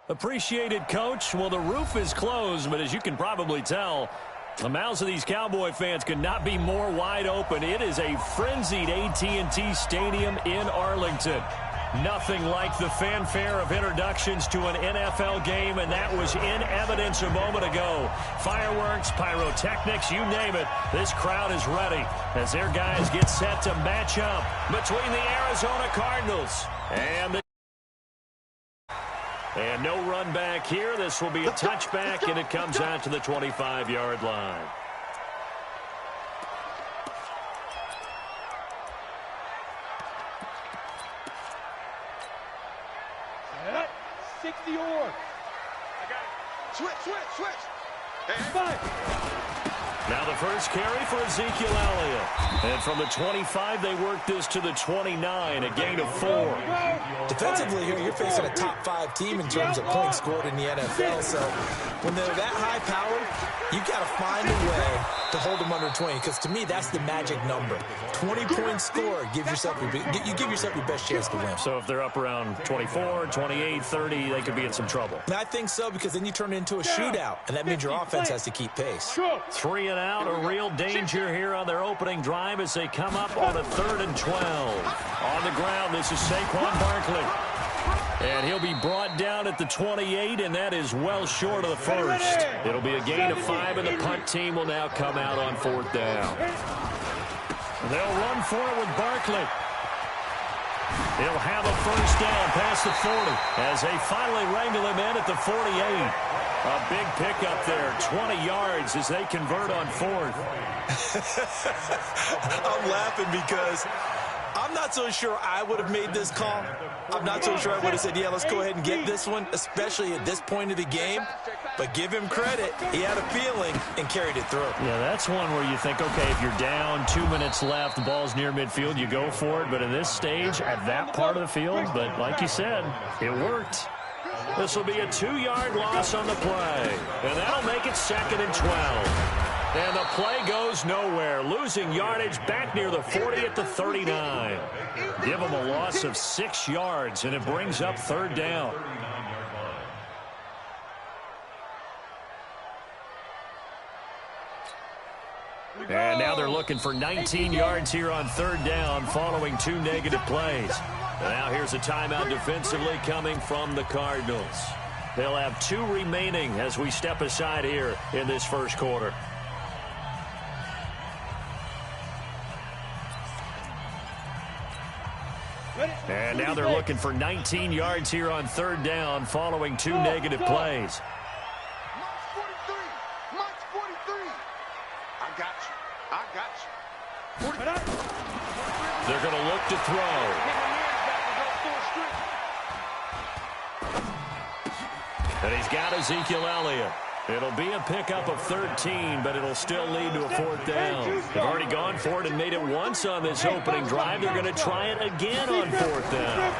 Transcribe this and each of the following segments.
Appreciated, Coach. Well, the roof is closed, but as you can probably tell, the mouths of these Cowboy fans could not be more wide open. It is a frenzied AT&T Stadium in Arlington. Nothing like the fanfare of introductions to an NFL game, and that was in evidence a moment ago. Fireworks, pyrotechnics, you name it. This crowd is ready as their guys get set to match up between the Arizona Cardinals and no run back here. This will be a touchback, and it comes out to the 25-yard line. I got it. Switch. Now the first carry for Ezekiel Elliott. And from the 25, they work this to the 29, a gain of 4. Defensively here, you're facing a top 5 team in terms of points scored in the NFL. So when they're that high powered, you got to find a way to hold them under 20. Because to me, that's the magic number. 20-point score, you give yourself your best chance to win. So if they're up around 24, 28, 30, they could be in some trouble. And I think so, because then you turn it into a shootout, and that means your offense has to keep pace. 3 and out, a real danger here on their opening drive as they come up on a 3rd and 12. On the ground, this is Saquon Barkley. And he'll be brought down at the 28, and that is well short of the first. It'll be a gain of 5, and the punt team will now come out on 4th down. They'll run for it with Barkley. He'll have a first down past the 40 as they finally wrangle him in at the 48. A big pickup there, 20 yards as they convert on 4th. I'm laughing because I'm not so sure I would have made this call. I'm not so sure I would have said, yeah, let's go ahead and get this one, especially at this point of the game. But give him credit. He had a feeling and carried it through. Yeah, that's one where you think, okay, if you're down, 2 minutes left, the ball's near midfield, you go for it. But in this stage, at that part of the field, but like you said, it worked. This will be a 2-yard loss on the play. And that'll make it 2nd and 12. And the play goes nowhere. Losing yardage back near the 40 at the 39. Give them a loss of 6 yards, and it brings up 3rd down. And now they're looking for 19 yards here on 3rd down following 2 negative plays. And now here's a timeout defensively coming from the Cardinals. They'll have 2 remaining as we step aside here in this first quarter. And now they're looking for 19 yards here on 3rd down following 2 negative plays. Mike's 43. I got you. They're going to look to throw. And he's got Ezekiel Elliott. It'll be a pickup of 13, but it'll still lead to a 4th down. They've already gone for it and made it once on this opening drive. They're going to try it again on 4th down.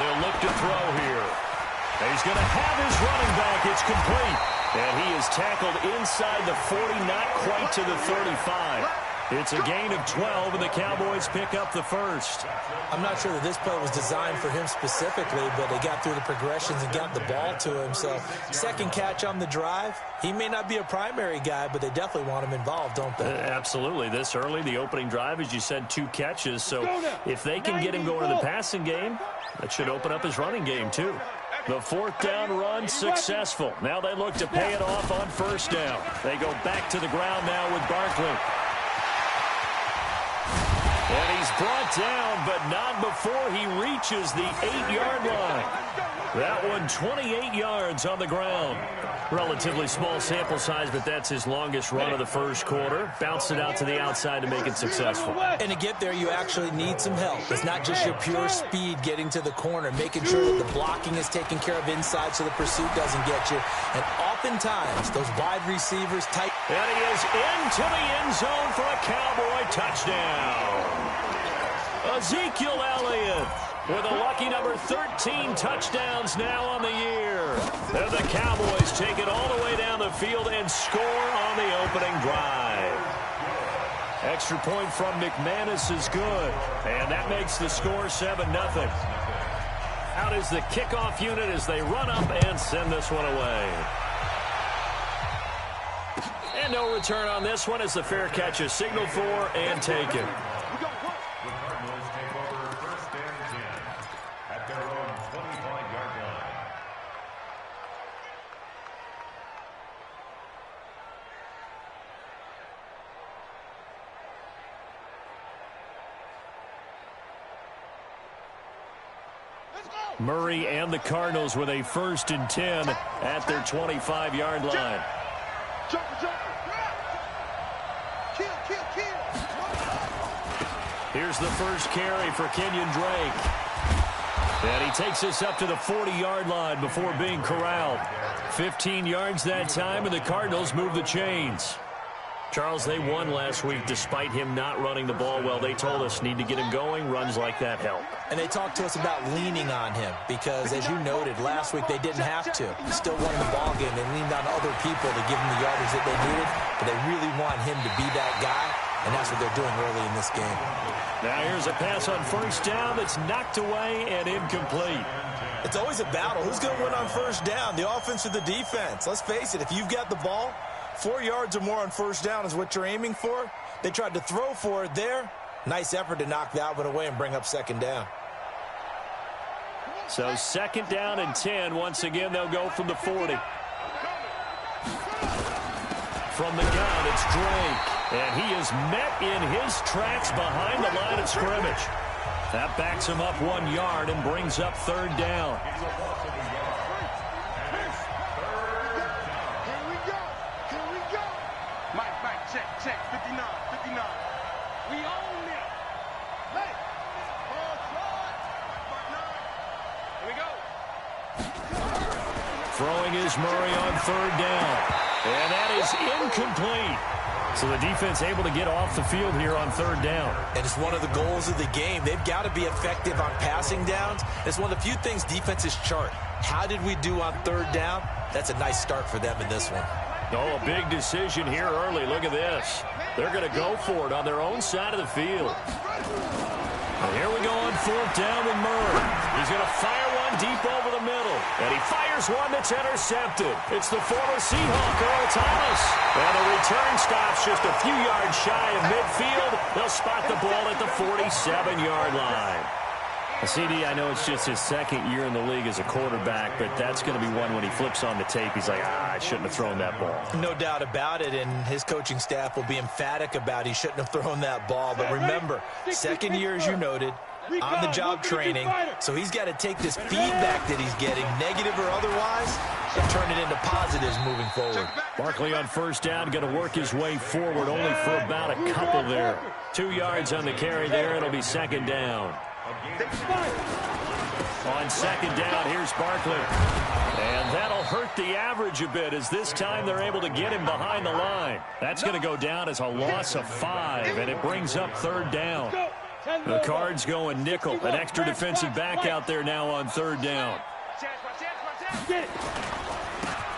They'll look to throw here. He's going to have his running back. It's complete. And he is tackled inside the 40, not quite to the 35. It's a gain of 12, and the Cowboys pick up the first. I'm not sure that this play was designed for him specifically, but they got through the progressions and got the ball to him. So, second catch on the drive. He may not be a primary guy, but they definitely want him involved, don't they? Absolutely. This early, the opening drive, as you said, 2 catches. So, if they can get him going in the passing game, that should open up his running game, too. The 4th down run successful. Now they look to pay it off on 1st down. They go back to the ground now with Barkley. And he's brought down, but not before he reaches the 8-yard line. That one, 28 yards on the ground. Relatively small sample size, but that's his longest run of the first quarter. Bounced it out to the outside to make it successful. And to get there, you actually need some help. It's not just your pure speed getting to the corner, making sure that the blocking is taken care of inside so the pursuit doesn't get you. And oftentimes, those wide receivers tight. And he is into the end zone for a Cowboy touchdown. Ezekiel Elliott with a lucky number 13 touchdowns now on the year. And the Cowboys take it all the way down the field and score on the opening drive. Extra point from McManus is good. And that makes the score 7-0. Out is the kickoff unit as they run up and send this one away. And no return on this one as the fair catch is signaled for and taken. Murray and the Cardinals with a 1st and 10 at their 25-yard line. Here's the first carry for Kenyon Drake. And he takes this up to the 40-yard line before being corralled. 15 yards that time, and the Cardinals move the chains. Charles, they won last week despite him not running the ball well. They told us need to get him going. Runs like that help. And they talked to us about leaning on him because, as you noted, last week they didn't have to. Still won the ball game. They leaned on other people to give them the yardage that they needed, but they really want him to be that guy, and that's what they're doing early in this game. Now here's a pass on 1st down that's knocked away and incomplete. It's always a battle. Who's going to win on 1st down, the offense or the defense? Let's face it, if you've got the ball, 4 yards or more on 1st down is what you're aiming for. They tried to throw for it there. Nice effort to knock that one away and bring up 2nd down. So 2nd down and 10. Once again, they'll go from the 40. From the gun, it's Drake. And he is met in his tracks behind the line of scrimmage. That backs him up 1 yard and brings up 3rd down. Check, 59. We own it. Hey, here we go. Throwing is Murray on 3rd down. And that is incomplete. So the defense able to get off the field here on 3rd down. And it's one of the goals of the game. They've got to be effective on passing downs. It's one of the few things defenses chart. How did we do on 3rd down? That's a nice start for them in this one. Oh, a big decision here early. Look at this. They're going to go for it on their own side of the field. And here we go on 4th down with Murray. He's going to fire one deep over the middle. And he fires one that's intercepted. It's the former Seahawk, Earl Thomas. And the return stops just a few yards shy of midfield. They'll spot the ball at the 47-yard line. CD, I know it's just his 2nd year in the league as a quarterback, but that's going to be one when he flips on the tape. He's like, I shouldn't have thrown that ball. No doubt about it, and his coaching staff will be emphatic about he shouldn't have thrown that ball. But remember, 2nd year, as you noted, on-the-job training, so he's got to take this feedback that he's getting, negative or otherwise, and turn it into positives moving forward. Barkley on 1st down, going to work his way forward, only for about a couple there. 2 yards on the carry there. It'll be 2nd down. On 2nd down, here's Barkley. And that'll hurt the average a bit as this time they're able to get him behind the line. That's going to go down as a loss of 5, and it brings up 3rd down. The Cards going nickel. An extra defensive back out there now on 3rd down.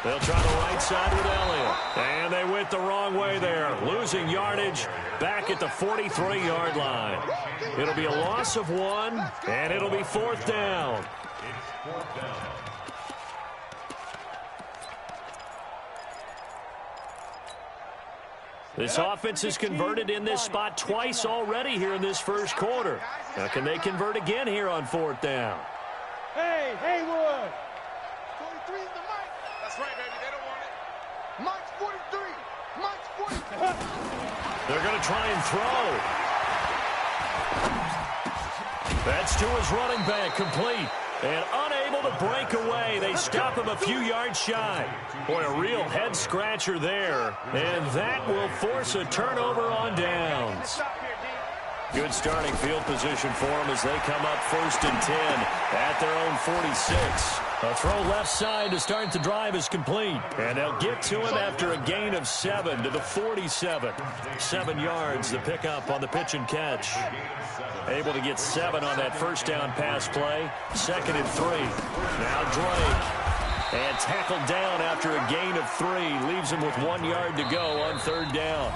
They'll try the right side with Elliott. And they went the wrong way there. Losing yardage back at the 43-yard line. It'll be a loss of 1, and it'll be 4th down. This offense has converted in this spot twice already here in this 1st quarter. Now, can they convert again here on 4th down? Hey, Haywood. 43 is the mic. That's right, baby. They don't want it. Mike's 43. Mike's 43. They're going to try and throw. That's to his running back, complete. And unable to break away. They stop him a few yards shy. Boy, a real head-scratcher there. And that will force a turnover on downs. Good starting field position for them as they come up 1st and 10 at their own 46. A throw left side to start the drive is complete. And they'll get to him after a gain of 7 to the 47. 7 yards the pickup on the pitch and catch. Able to get 7 on that 1st down pass play. 2nd and 3. Now Drake. And tackled down after a gain of 3. Leaves him with 1 yard to go on 3rd down.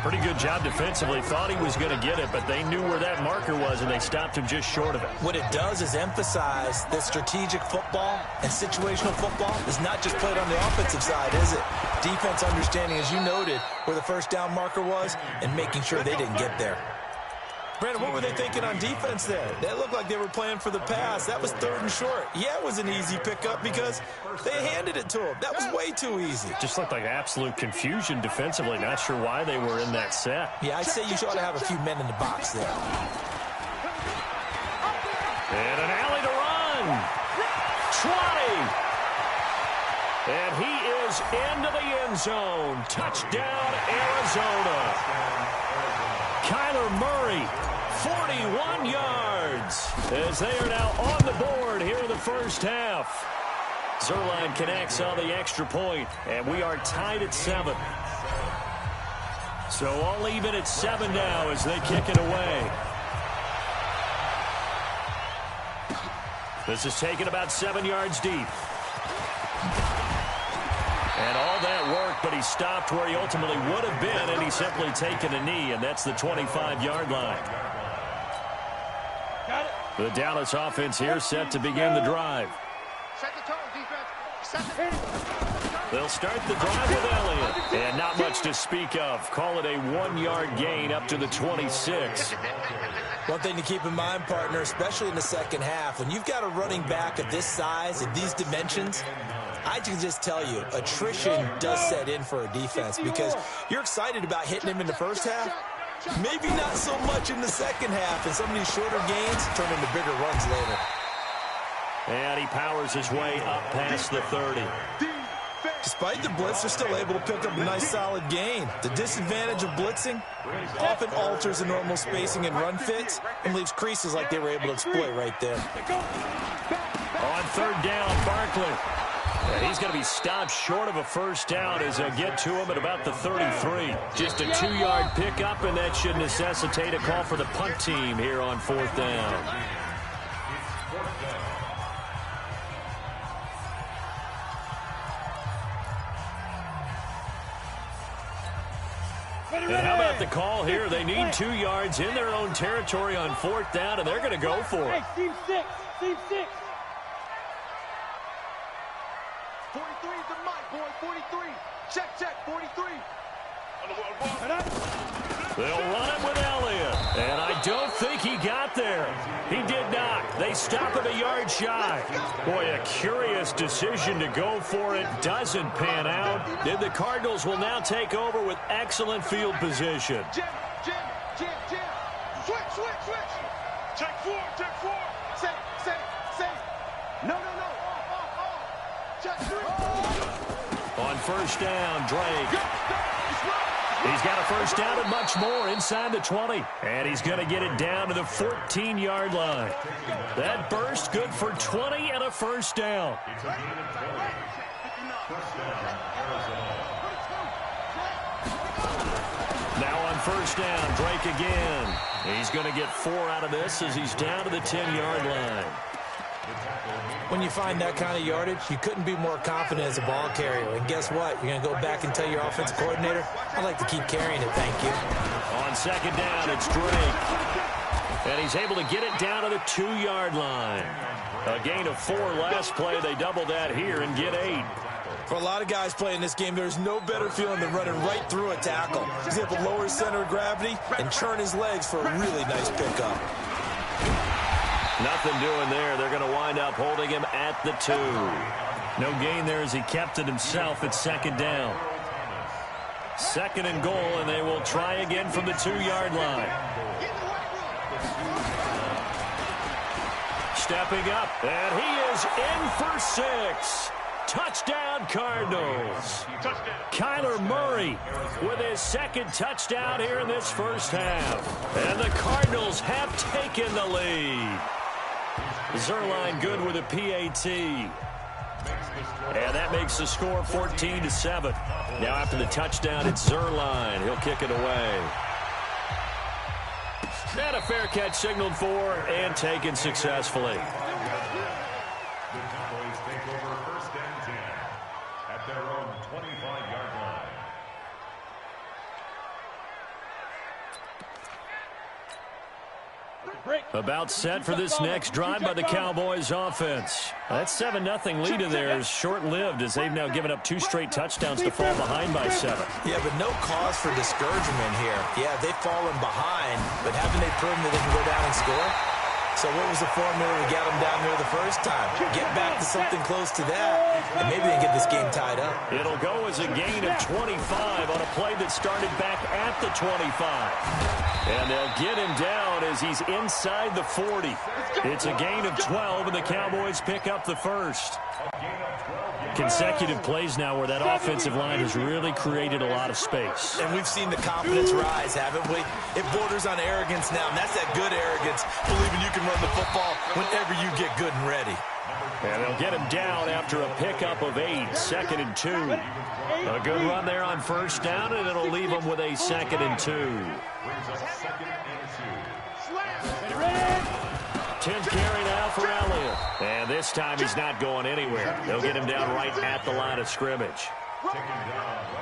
Pretty good job defensively. Thought he was going to get it, but they knew where that marker was, and they stopped him just short of it. What it does is emphasize that strategic football and situational football is not just played on the offensive side, is it? Defense understanding, as you noted, where the first down marker was and making sure they didn't get there. Brandon, what were they thinking on defense there? They looked like they were playing for the pass. That was 3rd and short. Yeah, it was an easy pickup because they handed it to him. That was way too easy. Just looked like absolute confusion defensively. Not sure why they were in that set. Yeah, I'd say you ought to have a few men in the box there. And an alley to run. 20. And he is into the end zone. Touchdown, Arizona. Kyler Murray, 41 yards, as they are now on the board here in the first half. Zuerlein connects on the extra point, and we are tied at 7. So all even at 7 now as they kick it away. This is taken about 7 yards deep. And all that work, but he stopped where he ultimately would have been, and he's simply taken a knee, and that's the 25-yard line. The Dallas offense here set to begin the drive. Set the tone, defense. They'll start the drive with Elliott, and not much to speak of. Call it a 1-yard gain up to the 26. One thing to keep in mind, partner, especially in the second half, when you've got a running back of this size, of these dimensions, I can just tell you, attrition does set in for a defense because you're excited about hitting him in the first half. Maybe not so much in the second half, and some of these shorter gains turn into bigger runs later. And he powers his way up past the 30. Despite the blitz, they're still able to pick up a nice solid gain. The disadvantage of blitzing often alters the normal spacing and run fits and leaves creases like they were able to exploit right there. On 3rd down, Barkley. And he's going to be stopped short of a first down as they get to him at about the 33. Just a 2-yard pickup, and that should necessitate a call for the punt team here on 4th down. And how about the call here? They need 2 yards in their own territory on 4th down, and they're going to go for it. Team 6. Team 6. 43 is the mic, boy. 43. Check, 43. They'll run it with Elliott. And I don't think he got there. He did not. They stop him a yard shy. Boy, a curious decision to go for it. Doesn't pan out. And the Cardinals will now take over with excellent field position. Jim. Switch. Check 4. Say. No. Check 3. On 1st down, Drake. He's got a first down and much more inside the 20. And he's going to get it down to the 14-yard line. That burst good for 20 and a first down. Now on 1st down, Drake again. He's going to get 4 out of this as he's down to the 10-yard line. When you find that kind of yardage, you couldn't be more confident as a ball carrier. And guess what? You're going to go back and tell your offensive coordinator, I'd like to keep carrying it, thank you. On 2nd down, it's Drake. And he's able to get it down to the 2-yard line. A gain of 4 last play. They double that here and get 8. For a lot of guys playing this game, there's no better feeling than running right through a tackle. He's able to lower his center of gravity and churn his legs for a really nice pickup. Nothing doing there. They're going to wind up holding him at the 2. No gain there as he kept it himself at 2nd down. 2nd and goal, and they will try again from the 2-yard line. Stepping up, and he is in for 6. Touchdown, Cardinals. Kyler Murray with his 2nd touchdown here in this first half. And the Cardinals have taken the lead. Zuerlein good with a PAT. And that makes the score 14-7. Now after the touchdown, it's Zuerlein. He'll kick it away. And a fair catch signaled for and taken successfully. The Cowboys take over 1st and 10 at their own 25-yard line. About set for this next drive by the Cowboys offense. That 7-0 lead of theirs short-lived as they've now given up 2 straight touchdowns to fall behind by 7. Yeah, but no cause for discouragement here. Yeah, they've fallen behind, but haven't they proven that they can go down and score? So what was the formula to get them down there the first time? Get back to something close to that, and maybe they can get this game tied up. It'll go as a gain of 25 on a play that started back at the 25. And they'll get him down as he's inside the 40. It's a gain of 12, and the Cowboys pick up the first. Consecutive plays now where that offensive line has really created a lot of space. And we've seen the confidence rise, haven't we? It borders on arrogance now, and that's that good arrogance, believing you can run the football whenever you get good and ready. And they'll get him down after a pickup of 8, 2nd and 2. A good run there on first down, and it'll leave them with a 2nd and 2. 10th carry now for Elliott. And this time he's not going anywhere. They'll get him down right at the line of scrimmage.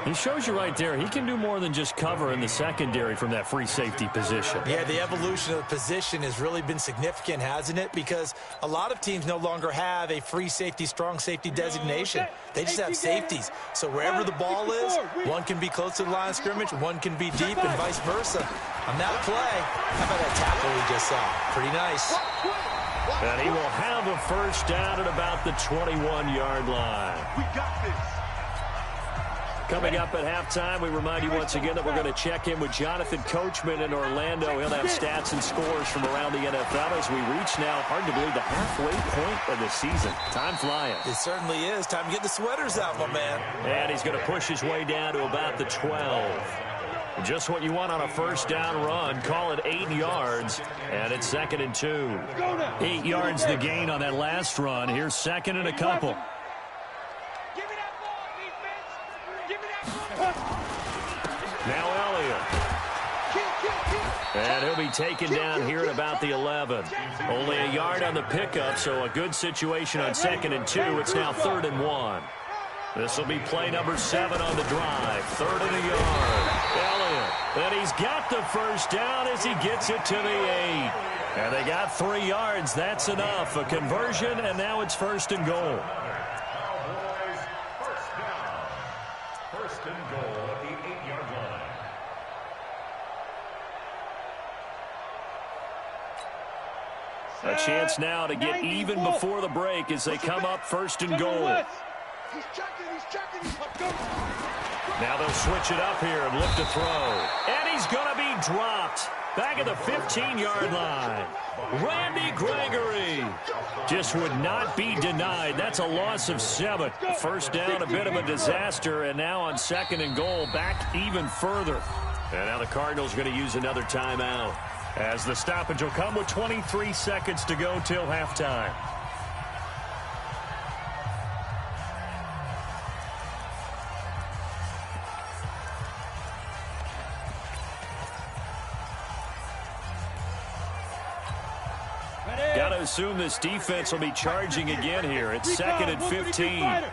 He shows you right there, he can do more than just cover in the secondary from that free safety position. Yeah, the evolution of the position has really been significant, hasn't it? Because a lot of teams no longer have a free safety, strong safety designation. They just have safeties. So wherever the ball is, one can be close to the line of scrimmage, one can be deep, and vice versa. On that play, how about that tackle we just saw? Pretty nice. And he will have a first down at about the 21-yard line. We got this. Coming up at halftime, we remind you once again that we're going to check in with Jonathan Coachman in Orlando. He'll have stats and scores from around the NFL as we reach now, hard to believe, the halfway point of the season. Time flying. It certainly is. Time to get the sweaters out, my man. And he's going to push his way down to about the 12. Just what you want on a first down run. Call it 8 yards, and it's 2nd and 2. 8 yards the gain on that last run. Here's 2nd and a couple. Now Elliott. And he'll be taken down here at about the 11. Only a yard on the pickup, so a good situation on 2nd and 2. It's now 3rd and 1. This will be play number 7 on the drive. 3rd and a yard. Elliott. And he's got the first down as he gets it to the 8. And they got 3 yards. That's enough. A conversion, and now it's 1st and goal. First and goal at the 8-yard line. A chance now to get even before the break as they come up 1st and goal. Now they'll switch it up here and look to throw. And he's going to be dropped. Back at the 15-yard line. Randy Gregory just would not be denied. That's a loss of 7. First down, a bit of a disaster, and now on 2nd and goal, back even further. And now the Cardinals are going to use another timeout as the stoppage will come with 23 seconds to go till halftime. Got to assume this defense will be charging again here. It's 2nd and 15. Out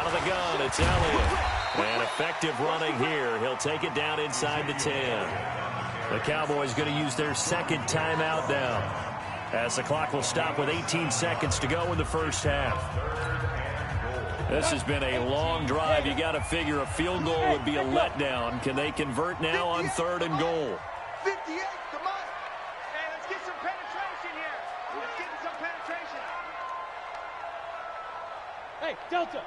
of the gun, it's Elliott. And effective running here. He'll take it down inside the 10. The Cowboys going to use their 2nd timeout now, as the clock will stop with 18 seconds to go in the first half. This has been a long drive. You got to figure a field goal would be a letdown. Can they convert now on 3rd and goal? 58, come on. Hey, let's get some penetration here. Let's get some penetration. Hey, Delta.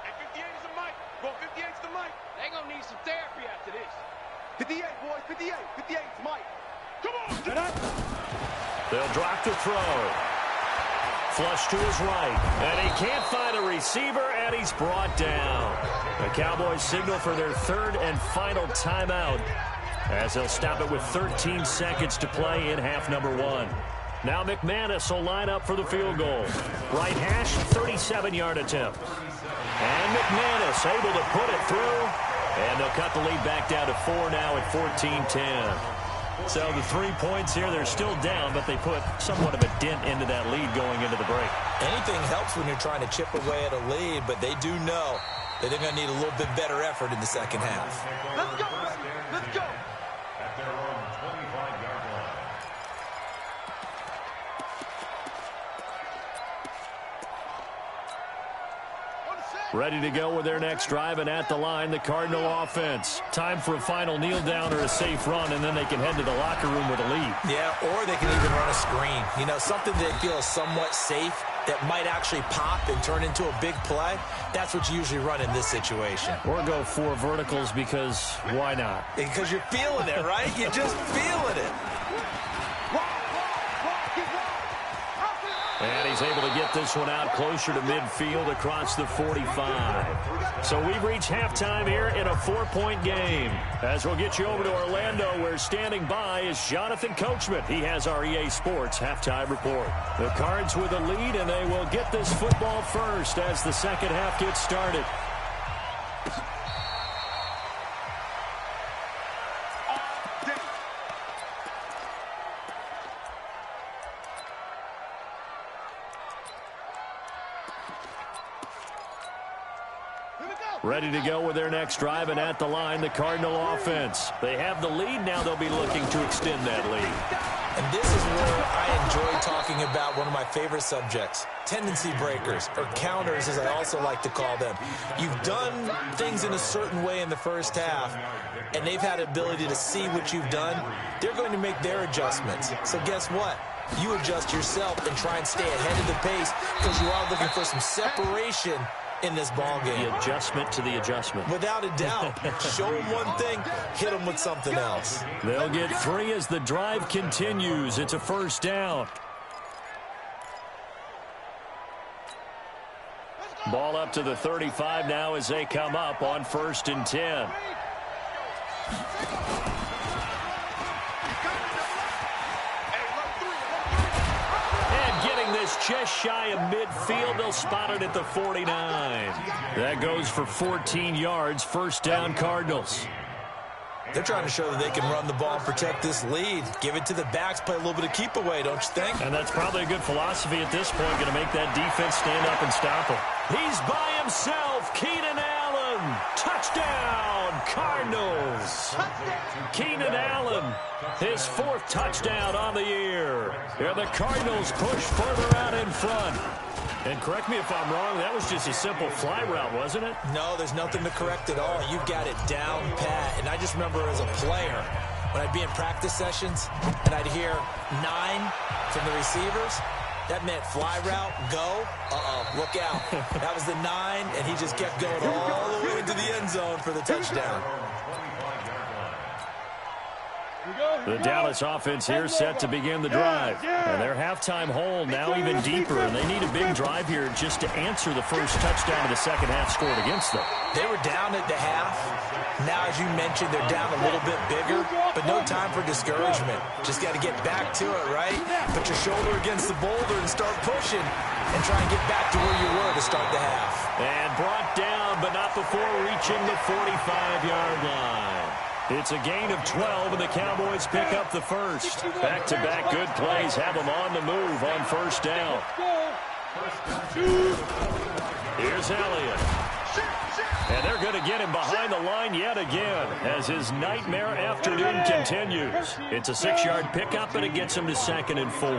Hey, 58 is the mic. Well, 58 is the mic. They gonna need some therapy after this. 58, boys, 58. 58 is Mike. Come on, get up. They'll drop the throw. Flush to his right. And he can't find a receiver, and he's brought down. The Cowboys signal for their 3rd and final timeout, as they'll stop it with 13 seconds to play in half number 1. Now McManus will line up for the field goal. Right hash, 37-yard attempt. And McManus able to put it through. And they'll cut the lead back down to 4 now at 14-10. So the 3 points here, they're still down, but they put somewhat of a dent into that lead going into the break. Anything helps when you're trying to chip away at a lead, but they do know that they're going to need a little bit better effort in the second half. Let's go, baby. Let's go. At their own Ready to go with their next drive, and at the line, the Cardinal offense. Time for a final kneel down or a safe run, and then they can head to the locker room with a lead. Yeah, or they can even run a screen. You know, something they feel is somewhat safe that might actually pop and turn into a big play. That's what you usually run in this situation. Or go 4 verticals because why not? Because you're feeling it, right? You're just feeling it. And he's able to get this one out closer to midfield across the 45. So we've reached halftime here in a 4-point game. As we'll get you over to Orlando, where standing by is Jonathan Coachman. He has our EA Sports halftime report. The Cards with a lead, and they will get this football first as the second half gets started. Ready to go with their next drive, and at the line, the Cardinal offense. They have the lead. Now they'll be looking to extend that lead. And this is where I enjoy talking about one of my favorite subjects, tendency breakers, or counters, as I also like to call them. You've done things in a certain way in the first half, and they've had the ability to see what you've done. They're going to make their adjustments. So guess what? You adjust yourself and try and stay ahead of the pace because you are looking for some separation in this ball game. The adjustment to the adjustment. Without a doubt. Show them one thing, hit them with something else. They'll get 3 as the drive continues. It's a first down. Ball up to the 35 now as they come up on 1st and 10. Just shy of midfield. They'll spot it at the 49. That goes for 14 yards. First down, Cardinals. They're trying to show that they can run the ball and protect this lead. Give it to the backs, play a little bit of keep away, don't you think? And that's probably a good philosophy at this point, going to make that defense stand up and stop him. He's by himself. Keenan Allen. Touchdown, Cardinals. Keenan Allen, his 4th touchdown on the year. And the Cardinals push further out in front. And correct me if I'm wrong, that was just a simple fly route, wasn't it? No, there's nothing to correct at all. You've got it down pat. And I just remember as a player, when I'd be in practice sessions and I'd hear 9 from the receivers, that meant fly route, go, look out. That was the 9, and he just kept going all the way into the end zone for the touchdown. The Dallas offense here set to begin the drive. And their halftime hole now even deeper, and they need a big drive here just to answer the first touchdown of the second half scored against them. They were down at the half. Now, as you mentioned, they're down a little bit bigger, but no time for discouragement. Just got to get back to it, right? Put your shoulder against the boulder and start pushing and try and get back to where you were to start the half. And brought down, but not before reaching the 45-yard line. It's a gain of 12, and the Cowboys pick up the first. Back-to-back good plays have them on the move on first down. Here's Elliott. And they're going to get him behind the line yet again as his nightmare afternoon continues. It's a 6-yard pickup, and it gets him to 2nd and 4.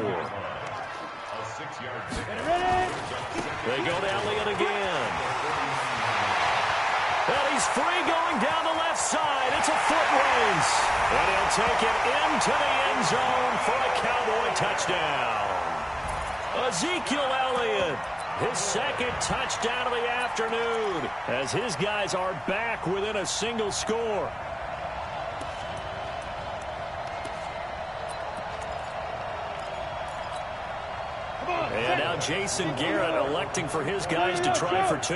They go to Elliott again. And he's free going down the left side. It's a foot race. And he'll take it into the end zone for a Cowboy touchdown. Ezekiel Elliott, his 2nd touchdown of the afternoon, as his guys are back within a single score. And now Jason Garrett electing for his guys to try for 2.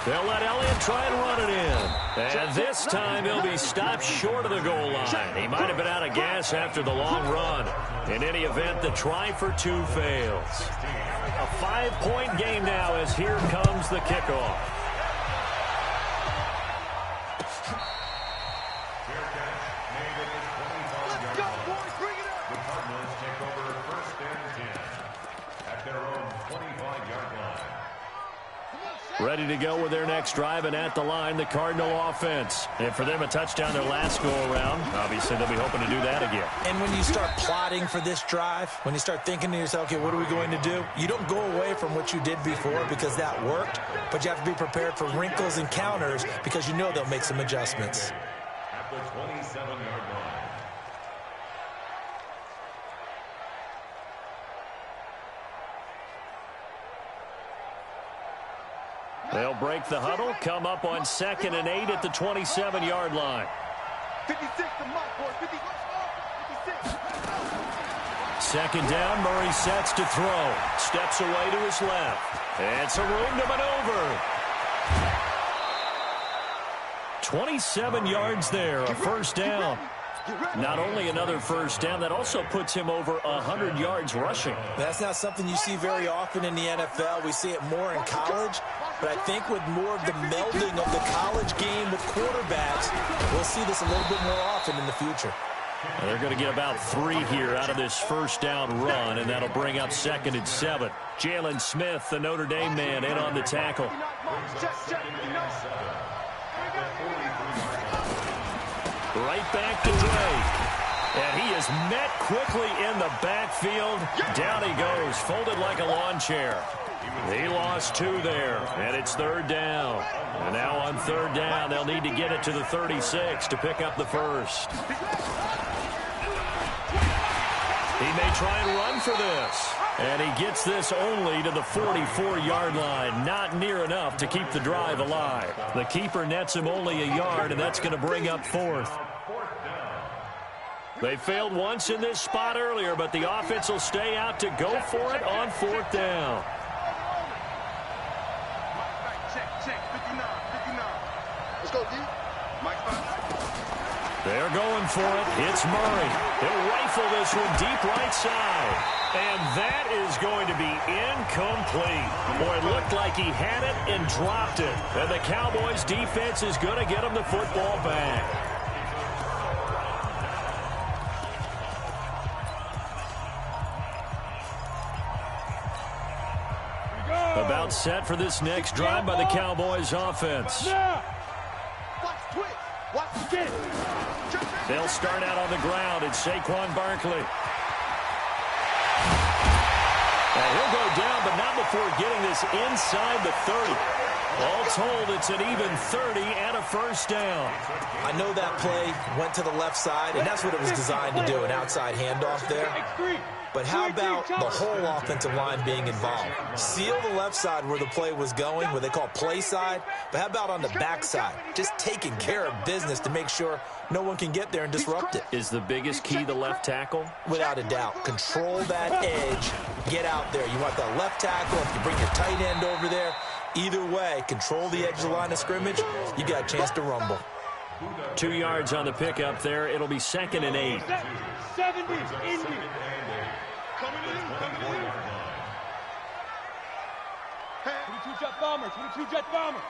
They'll let Elliott try and run it in. And this time he'll be stopped short of the goal line. He might have been out of gas after the long run. In any event, the try for 2 fails. A 5-point game now as here comes the kickoff. Ready to go with their next drive, and at the line, the Cardinal offense. And for them, a touchdown their last go-around. Obviously, they'll be hoping to do that again. And when you start plotting for this drive, when you start thinking to yourself, okay, what are we going to do? You don't go away from what you did before because that worked, but you have to be prepared for wrinkles and counters because you know they'll make some adjustments. At the 27-yard line. They'll break the huddle, come up on 2nd and 8 at the 27-yard line. 56 to Mike, boys. 56. Second down, Murray sets to throw. Steps away to his left. And some room to maneuver. 27 yards there, a first down. Not only another first down, that also puts him over 100 yards rushing. That's not something you see very often in the NFL. We see it more in college. But I think with more of the melding of the college game with quarterbacks, we'll see this a little bit more often in the future. They're going to get about 3 here out of this first down run, and that'll bring up 2nd and 7. Jalen Smith, the Notre Dame man, in on the tackle. Right back to Drake. And he is met quickly in the backfield. Down he goes, folded like a lawn chair. He lost 2 there, and it's 3rd down. And now on 3rd down, they'll need to get it to the 36 to pick up the first. He may try and run for this. And he gets this only to the 44-yard line. Not near enough to keep the drive alive. The keeper nets him only a yard, and that's going to bring up 4th. They failed once in this spot earlier, but the offense will stay out to go for it on 4th down. Let's go, D. Mike. They're going for it. It's Murray. He'll rifle this one deep right side. And that is going to be incomplete. Boy, it looked like he had it and dropped it. And the Cowboys defense is going to get him the football back. About set for this next drive by the Cowboys offense. They'll start out on the ground. It's Saquon Barkley. And he'll go down, but not before getting this inside the 30. All told, it's an even 30 and a first down. I know that play went to the left side, and that's what it was designed to do, an outside handoff there. But how about the whole offensive line being involved? Seal the left side where the play was going, what they call play side. But how about on the back side? Just taking care of business to make sure no one can get there and disrupt it. Is the biggest key the left tackle? Without a doubt. Control that edge. Get out there. You want that left tackle. If you bring your tight end over there, either way, control the edge of the line of scrimmage. You got a chance to rumble. 2 yards on the pickup there. It'll be 2nd and 8. 70, Indy. Coming in. 22 jet bomber, 22 jet bomber.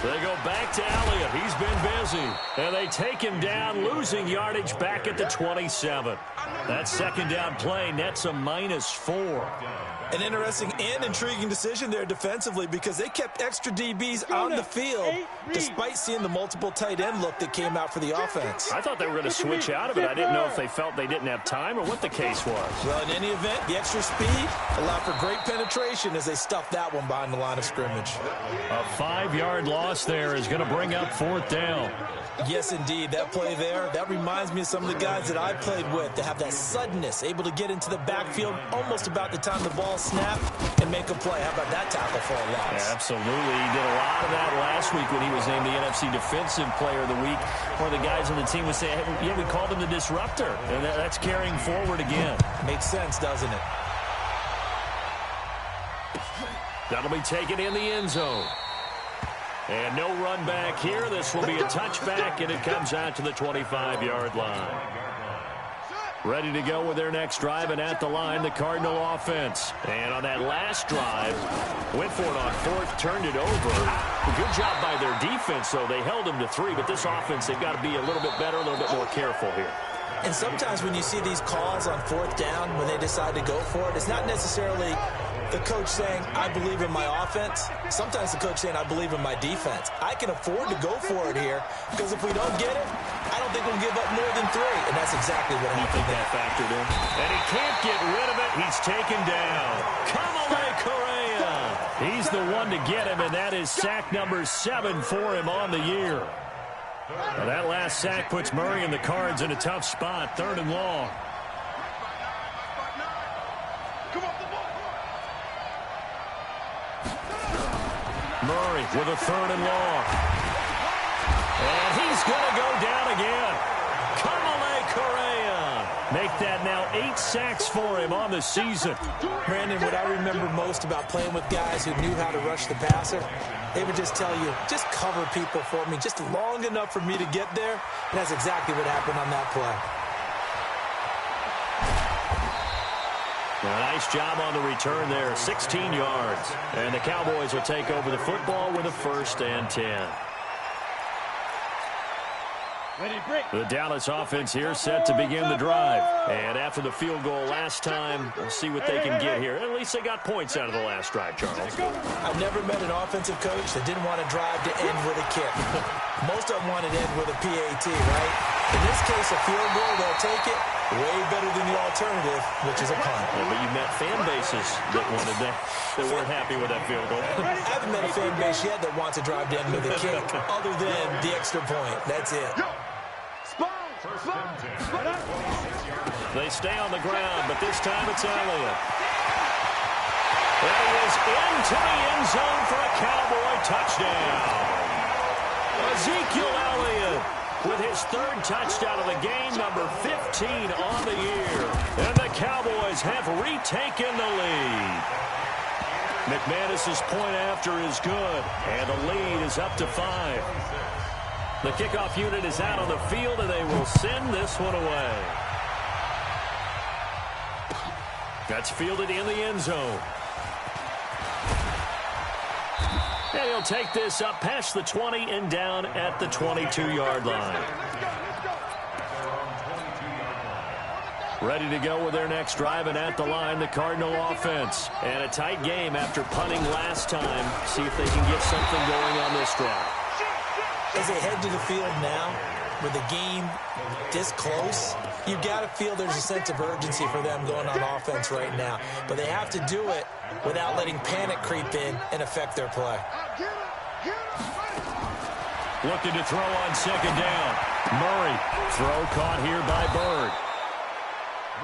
They go back to Elliott. He's been busy. And they take him down, losing yardage back at the 27. That second down play nets a -4. An interesting and intriguing decision there defensively because they kept extra DBs on the field despite seeing the multiple tight end look that came out for the offense. I thought they were going to switch out of it. I didn't know if they felt they didn't have time or what the case was. Well, in any event, the extra speed allowed for great penetration as they stuffed that one behind the line of scrimmage. A 5-yard loss there is going to bring up 4th down. Yes, indeed. That play there, that reminds me of some of the guys that I played with that have that suddenness, able to get into the backfield almost about the time the ball snapped and make a play. How about that tackle for a loss? Yeah, absolutely. He did a lot of that last week when he was named the NFC Defensive Player of the Week. One of the guys on the team would say, hey, yeah, we called him the disruptor. And that's carrying forward again. Makes sense, doesn't it? That'll be taken in the end zone. And no run back here. This will be a touchback, and it comes out to the 25-yard line. Ready to go with their next drive, and at the line, the Cardinal offense. And on that last drive, went for it on fourth, turned it over. Good job by their defense, though. They held them to 3, but this offense, they've got to be a little bit better, a little bit more careful here. And sometimes when you see these calls on fourth down, when they decide to go for it, it's not necessarily the coach saying, I believe in my offense. Sometimes the coach saying, I believe in my defense. I can afford to go for it here because if we don't get it, I don't think we'll give up more than 3. And that's exactly what happened. You think that factored in? And he can't get rid of it. He's taken down. Kamale Correa. He's the one to get him, and that is sack number 7 for him on the year. And that last sack puts Murray and the Cards in a tough spot, 3rd and long. Murray with a 3rd and long. And he's going to go down again. Kamale Correa. Make that now 8 sacks for him on the season. Brandon, what I remember most about playing with guys who knew how to rush the passer, they would just tell you, just cover people for me, just long enough for me to get there. And that's exactly what happened on that play. A nice job on the return there, 16 yards. And the Cowboys will take over the football with a 1st and 10. The Dallas offense here set to begin the drive. And after the field goal last time, we'll see what they can get here. At least they got points out of the last drive, Charles. I've never met an offensive coach that didn't want to drive to end with a kick. Most of them wanted to end with a PAT, right? In this case, a field goal, they'll take it. Way better than the alternative, which is a punt. Yeah, but you met fan bases that wanted that weren't happy with that field goal. I haven't met a fan base yet that wants to drive to end with a kick other than the extra point. That's it. They stay on the ground, but this time it's Elliott. And he is into the end zone for a Cowboy touchdown. Ezekiel Elliott with his 3rd touchdown of the game, number 15 on the year. And the Cowboys have retaken the lead. McManus's point after is good, and the lead is up to 5. The kickoff unit is out on the field, and they will send this one away. That's fielded in the end zone. And he'll take this up past the 20 and down at the 22-yard line. Ready to go with their next drive, and at the line, the Cardinal offense. And a tight game after punting last time. See if they can get something going on this drive. As they head to the field now, with the game this close, you got to feel there's a sense of urgency for them going on offense right now. But they have to do it without letting panic creep in and affect their play. Looking to throw on 2nd down. Murray, throw caught here by Bird.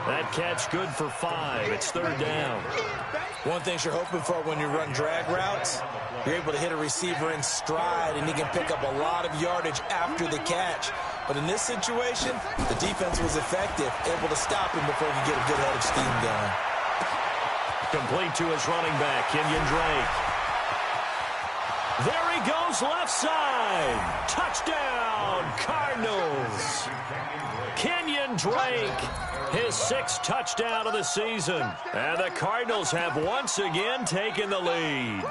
That catch good for 5. It's 3rd down. One thing you're hoping for when you run drag routes, you're able to hit a receiver in stride, and he can pick up a lot of yardage after the catch. But in this situation, the defense was effective, able to stop him before he could get a good head of steam going. Complete to his running back, Kenyon Drake. There he goes, left side. Touchdown, Cardinals. Kenyon Drake, his 6th touchdown of the season. And the Cardinals have once again taken the lead.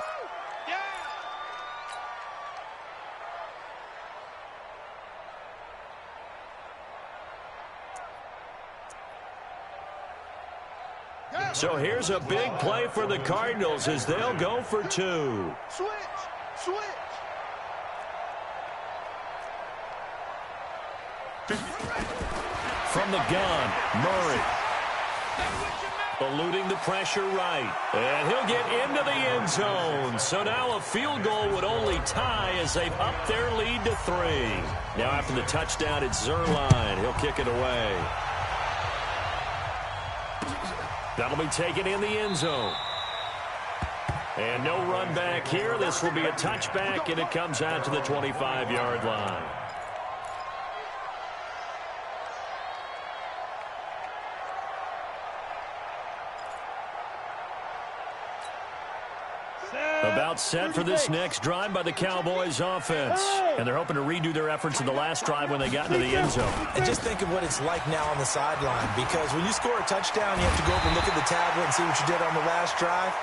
So here's a big play for the Cardinals as they'll go for 2. Switch. From the gun, Murray. Eluding the pressure right. And he'll get into the end zone. So now a field goal would only tie as they've upped their lead to 3. Now after the touchdown, it's Zerline. He'll kick it away. That'll be taken in the end zone. And no run back here. This will be a touchback, and it comes out to the 25-yard line. About set for this next drive by the Cowboys offense. And they're hoping to redo their efforts in the last drive when they got into the end zone. And just think of what it's like now on the sideline, because when you score a touchdown, you have to go over and look at the tablet and see what you did on the last drive.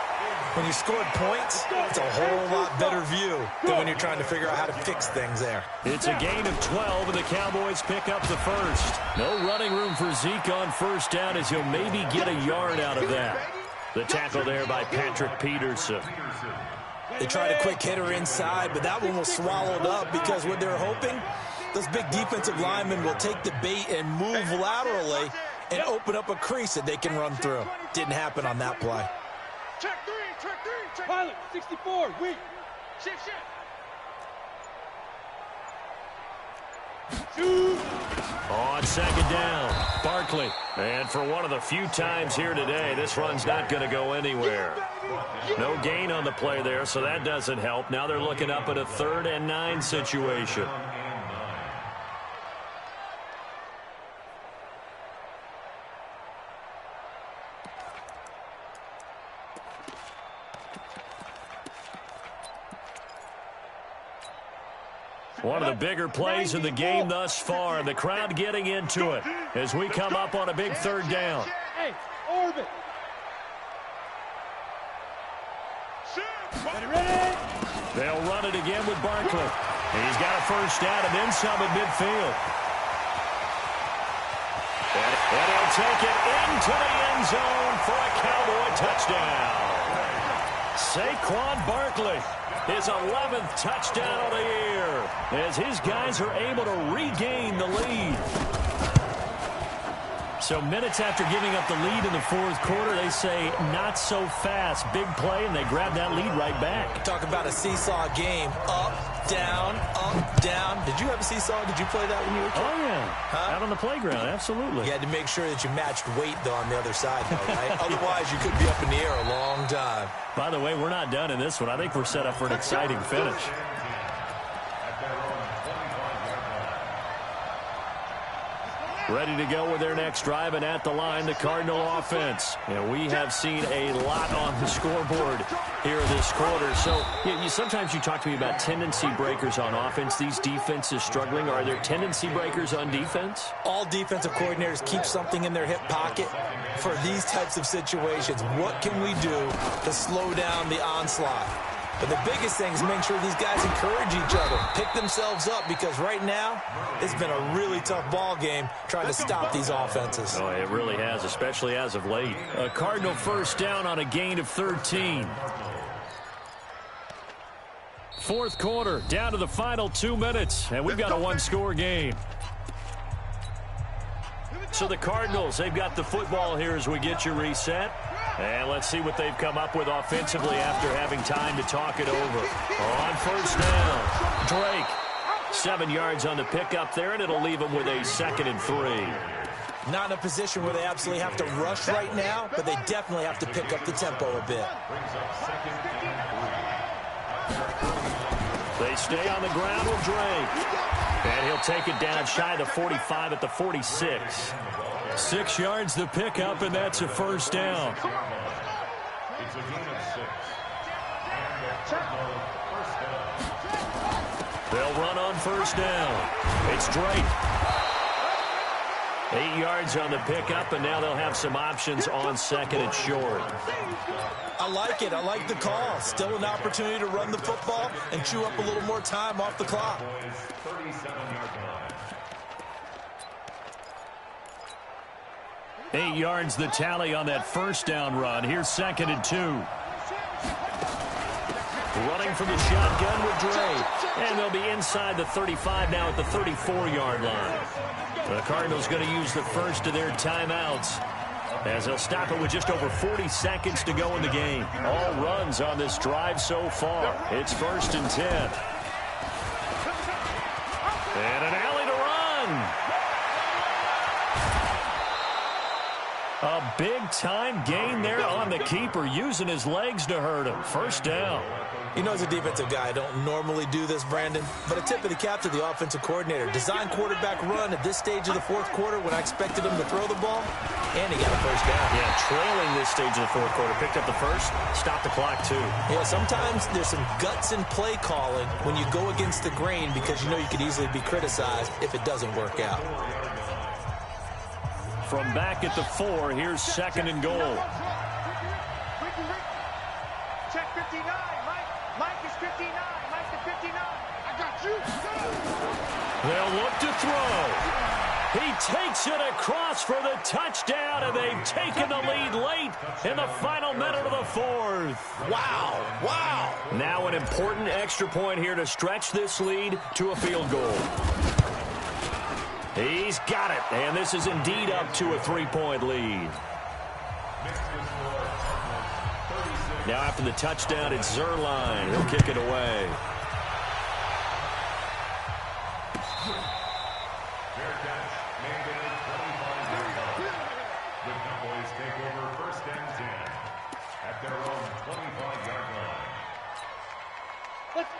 When you scored points, it's a whole lot better view than when you're trying to figure out how to fix things there. It's a gain of 12, and the Cowboys pick up the first. No running room for Zeke on first down, as he'll maybe get a yard out of that. The tackle there by Patrick Peterson. They tried a quick hitter inside, but that one was swallowed up because what they're hoping, those big defensive linemen will take the bait and move laterally and open up a crease that they can run through. Didn't happen on that play. Check three, check. Pilot, 64, weak. Shift. Shoot. On second down, Barkley. And for one of the few times here today, this run's not going to go anywhere. No gain on the play there, so that doesn't help. Now they're looking up at a 3rd and 9 situation. One of the bigger plays in the game thus far. The crowd getting into it as we come up on a big 3rd down. Hey, orbit. Ready. They'll run it again with Barkley. And he's got a first down and then some at midfield. And he'll take it into the end zone for a Cowboy touchdown. Saquon Barkley, his 11th touchdown of the year, as his guys are able to regain the lead. So minutes after giving up the lead in the 4th quarter, they say not so fast. Big play, and they grab that lead right back. Talk about a seesaw game. Up, down, up, down. Did you have a seesaw? Did you play that when you were a kid? Oh, yeah. Huh? Out on the playground, absolutely. You had to make sure that you matched weight, though, on the other side, though, right? Otherwise, you could be up in the air a long time. By the way, we're not done in this one. I think we're set up for an exciting finish. Ready to go with their next drive, and at the line, the Cardinal offense. And we have seen a lot on the scoreboard here this quarter. So sometimes you talk to me about tendency breakers on offense. These defenses struggling. Are there tendency breakers on defense? All defensive coordinators keep something in their hip pocket for these types of situations. What can we do to slow down the onslaught? But the biggest thing is make sure these guys encourage each other, pick themselves up, because right now it's been a really tough ball game trying to stop these offenses. Oh, it really has, especially as of late. A Cardinal first down on a gain of 13. 4th quarter, down to the final 2 minutes, and we've got a one-score game. So the Cardinals, they've got the football here as we get you reset. And let's see what they've come up with offensively after having time to talk it over. On first down, Drake. 7 yards on the pickup there, and it'll leave them with a 2nd and 3. Not in a position where they absolutely have to rush right now, but they definitely have to pick up the tempo a bit. They stay on the ground with Drake. And he'll take it down shy of the 45 at the 46. 6 yards the pickup, and that's a first down. It's a gain of 6. They'll run on first down. It's Drake. 8 yards on the pickup, and now they'll have some options on 2nd and short. I like it. I like the call. Still an opportunity to run the football and chew up a little more time off the clock. 37-yard line. 8 yards the tally on that first down run. Here's 2nd and 2. Running from the shotgun with Dre. And they'll be inside the 35 now at the 34-yard line. The Cardinals going to use the first of their timeouts, as they'll stop it with just over 40 seconds to go in the game. All runs on this drive so far. It's 1st and 10. And an alley to run. A big-time gain there on the keeper, using his legs to hurt him. First down. You know, as a defensive guy, I don't normally do this, Brandon, but a tip of the cap to the offensive coordinator. Design quarterback run at this stage of the 4th quarter when I expected him to throw the ball. and he got a first down. Yeah, trailing this stage of the fourth quarter. Picked up the first, stopped the clock too. Yeah, sometimes there's some guts in play calling when you go against the grain because you know you could easily be criticized if it doesn't work out. From back at the 4, here's second and goal. Check 59, Mike. Mike is 59. Mike is 59. I got you. They'll look to throw. He takes it across for the touchdown, and they've taken the lead late in the final minute of the fourth. Wow, wow. Now an important extra point here to stretch this lead to a field goal. He's got it, and this is indeed up to a 3-point lead. Now after the touchdown, it's Zerline. He'll kick it away.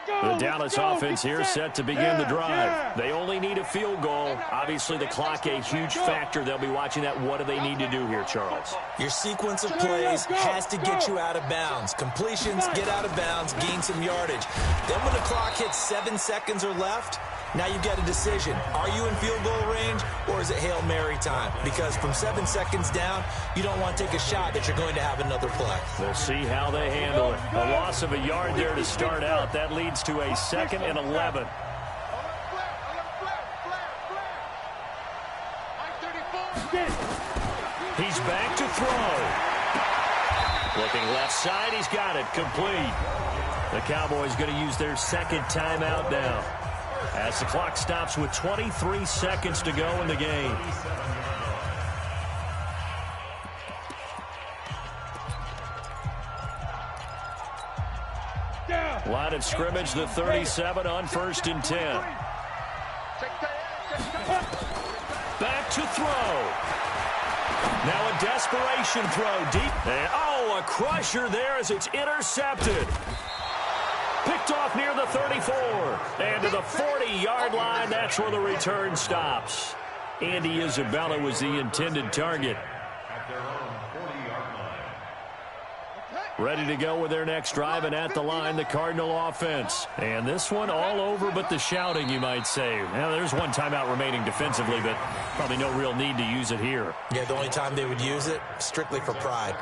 The Dallas offense here set to begin the drive. They only need a field goal. Obviously, the clock a huge factor. They'll be watching that. What do they need to do here, Charles? Your sequence of plays has to get you out of bounds. Completions, get out of bounds, gain some yardage. Then when the clock hits 7 seconds or left, now you get a decision. Are you in field goal range, or is it Hail Mary time? Because from 7 seconds down, you don't want to take a shot that you're going to have another play. We'll see how they handle it. A loss of a yard there to start out. That leads to a 2nd and 11. He's back to throw. Looking left side, he's got it. Complete. The Cowboys going to use their second timeout now, as the clock stops with 23 seconds to go in the game. Line of scrimmage, the 37 on 1st and 10. Back to throw. Now a desperation throw deep. And, a crusher there as it's intercepted. Picked off near the 34. And to the 40-yard line, that's where the return stops. Andy Isabella was the intended target. At their own 40-yard line. Ready to go with their next drive, and at the line, the Cardinal offense. And this one all over but the shouting, you might say. Now, there's one timeout remaining defensively, but probably no real need to use it here. Yeah, the only time they would use it, strictly for pride.